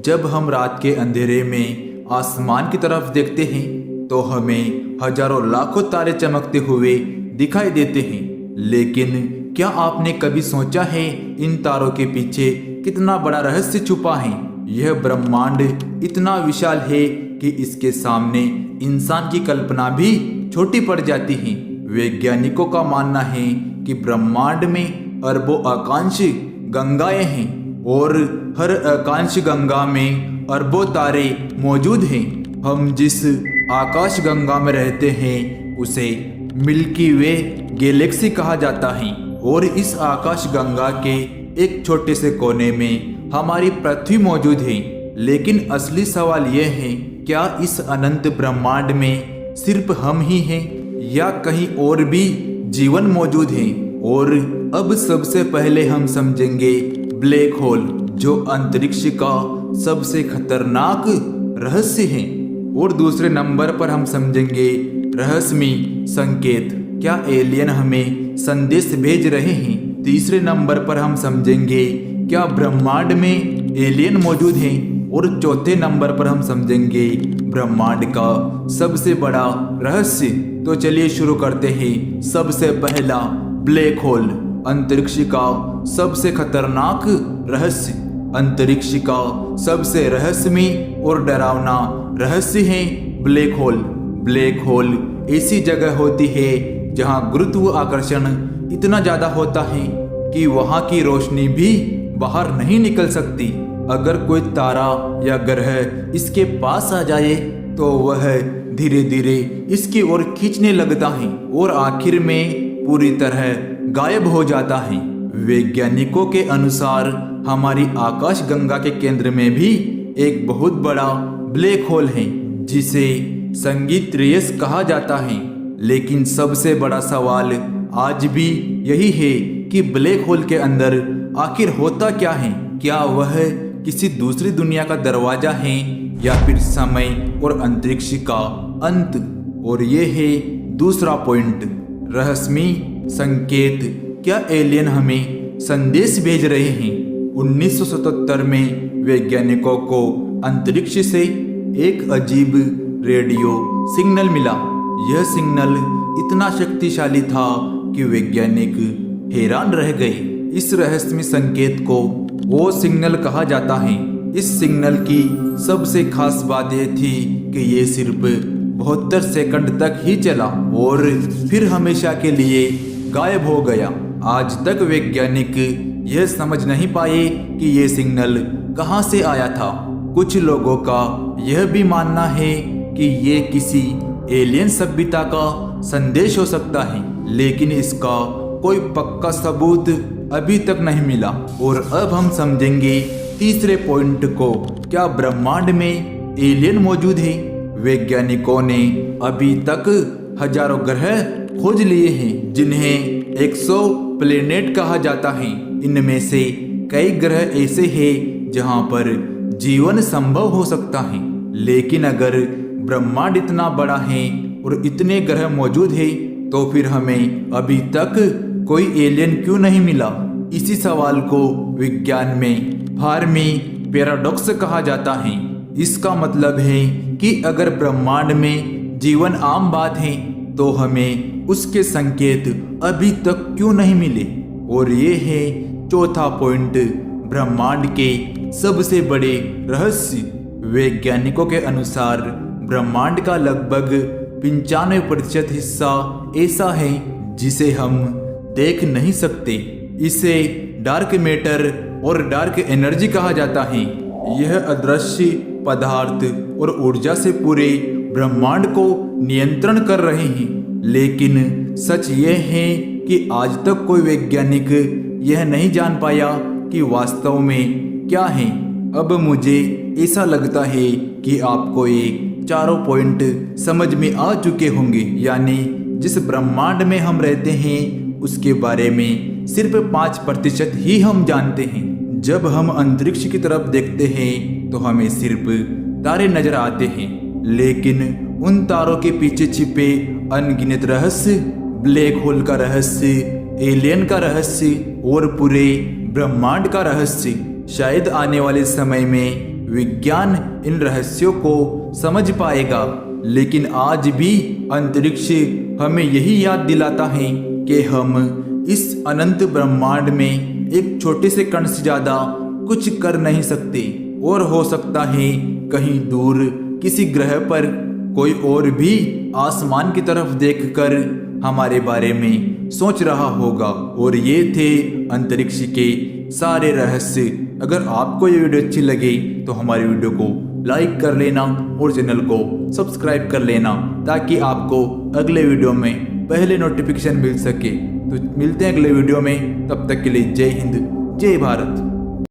जब हम रात के अंधेरे में आसमान की तरफ देखते हैं तो हमें हजारों लाखों तारे चमकते हुए दिखाई देते हैं। लेकिन क्या आपने कभी सोचा है इन तारों के पीछे कितना बड़ा रहस्य छुपा है? यह ब्रह्मांड इतना विशाल है कि इसके सामने इंसान की कल्पना भी छोटी पड़ जाती है। वैज्ञानिकों का मानना है कि ब्रह्मांड में अरबों आकाश गंगाएं हैं और हर आकाश गंगा में अरबों तारे मौजूद हैं। हम जिस आकाश गंगा में रहते हैं उसे मिल्की वे गैलेक्सी कहा जाता है और इस आकाश गंगा के एक छोटे से कोने में हमारी पृथ्वी मौजूद है। लेकिन असली सवाल यह है, क्या इस अनंत ब्रह्मांड में सिर्फ हम ही हैं या कहीं और भी जीवन मौजूद है? और अब सबसे पहले हम समझेंगे ब्लैक होल, जो अंतरिक्ष का सबसे खतरनाक रहस्य है। और दूसरे नंबर पर हम समझेंगे रहस्यमयी संकेत, क्या एलियन हमें संदेश भेज रहे हैं? तीसरे नंबर पर हम समझेंगे क्या ब्रह्मांड में एलियन मौजूद हैं? और चौथे नंबर पर हम समझेंगे ब्रह्मांड का सबसे बड़ा रहस्य। तो चलिए शुरू करते हैं। सबसे पहला, ब्लैक होल, अंतरिक्ष का सबसे खतरनाक रहस्य। अंतरिक्ष का सबसे रहस्यमय और डरावना रहस्य है ब्लैक होल। ब्लैक होल ऐसी जगह होती है जहां गुरुत्वाकर्षण इतना ज्यादा होता है कि वहां की रोशनी भी बाहर नहीं निकल सकती। अगर कोई तारा या ग्रह इसके पास आ जाए तो वह धीरे धीरे इसकी ओर खींचने लगता है और आखिर में पूरी तरह गायब हो जाता है। वैज्ञानिकों के अनुसार हमारी आकाश गंगा के केंद्र में भी एक बहुत बड़ा ब्लैक होल है जिसे संगीत रेस कहा जाता है। लेकिन सबसे बड़ा सवाल आज भी यही है कि ब्लैक होल के अंदर आखिर होता क्या है? क्या वह किसी दूसरी दुनिया का दरवाजा है या फिर समय और अंतरिक्ष का अंत? और ये है दूसरा पॉइंट, रहस्यमयी संकेत, क्या एलियन हमें संदेश भेज रहे हैं? 1977 में वैज्ञानिकों को अंतरिक्ष से एक अजीब रेडियो सिग्नल मिला। यह सिग्नल इतना शक्तिशाली था कि वैज्ञानिक हैरान रह गए। इस रहस्यमय संकेत को वो सिग्नल कहा जाता है। इस सिग्नल की सबसे खास बात यह थी कि ये सिर्फ 72 सेकंड तक ही चला और फिर हमेशा के लिए गायब हो गया। आज तक वैज्ञानिक यह समझ नहीं पाए कि ये सिग्नल कहां से आया था। कुछ लोगों का यह भी मानना है कि ये किसी एलियन सभ्यता का संदेश हो सकता है, लेकिन इसका कोई पक्का सबूत अभी तक नहीं मिला। और अब हम समझेंगे तीसरे पॉइंट को, क्या ब्रह्मांड में एलियन मौजूद है? वैज्ञानिकों ने अभी तक हजारों ग्रह खोज लिए हैं जिन्हें एक्सो प्लेनेट कहा जाता है। इनमें से कई ग्रह ऐसे हैं जहां पर जीवन संभव हो सकता है। लेकिन अगर ब्रह्मांड इतना बड़ा है और इतने ग्रह मौजूद है तो फिर हमें अभी तक कोई एलियन क्यों नहीं मिला? इसी सवाल को विज्ञान में फर्मी पैराडॉक्स कहा जाता है। इसका मतलब है कि अगर ब्रह्मांड में जीवन आम बात है तो हमें उसके संकेत अभी तक क्यों नहीं मिले? और ये है चौथा पॉइंट, ब्रह्मांड के सबसे बड़े रहस्य। वैज्ञानिकों के अनुसार ब्रह्मांड का लगभग 95% हिस्सा ऐसा है जिसे हम देख नहीं सकते। इसे डार्क मैटर और डार्क एनर्जी कहा जाता है। यह अदृश्य पदार्थ और ऊर्जा से पूरे ब्रह्मांड को नियंत्रण कर रहे हैं। लेकिन सच यह है कि आज तक कोई वैज्ञानिक यह नहीं जान पाया कि वास्तव में क्या है। अब मुझे ऐसा लगता है कि आपको ये चारों पॉइंट समझ में आ चुके होंगे। यानी जिस ब्रह्मांड में हम रहते हैं उसके बारे में सिर्फ 5% ही हम जानते हैं। जब हम अंतरिक्ष की तरफ देखते हैं तो हमें सिर्फ तारे नजर आते हैं, लेकिन उन तारों के पीछे छिपे अनगिनत रहस्य, ब्लैक होल का रहस्य, एलियन का रहस्य और पूरे ब्रह्मांड का रहस्य शायद आने वाले समय में विज्ञान इन रहस्यों को समझ पाएगा, लेकिन आज भी अंतरिक्ष हमें यही याद दिलाता है कि हम इस अनंत ब्रह्मांड में एक छोटे से कण से ज़्यादा कुछ कर नहीं सकते। और हो सकता है कहीं दूर किसी ग्रह पर कोई और भी आसमान की तरफ देखकर हमारे बारे में सोच रहा होगा। और ये थे अंतरिक्ष के सारे रहस्य। अगर आपको ये वीडियो अच्छी लगे तो हमारी वीडियो को लाइक कर लेना और चैनल को सब्सक्राइब कर लेना, ताकि आपको अगले वीडियो में पहले नोटिफिकेशन मिल सके। तो मिलते हैं अगले वीडियो में, तब तक के लिए जय हिंद, जय भारत।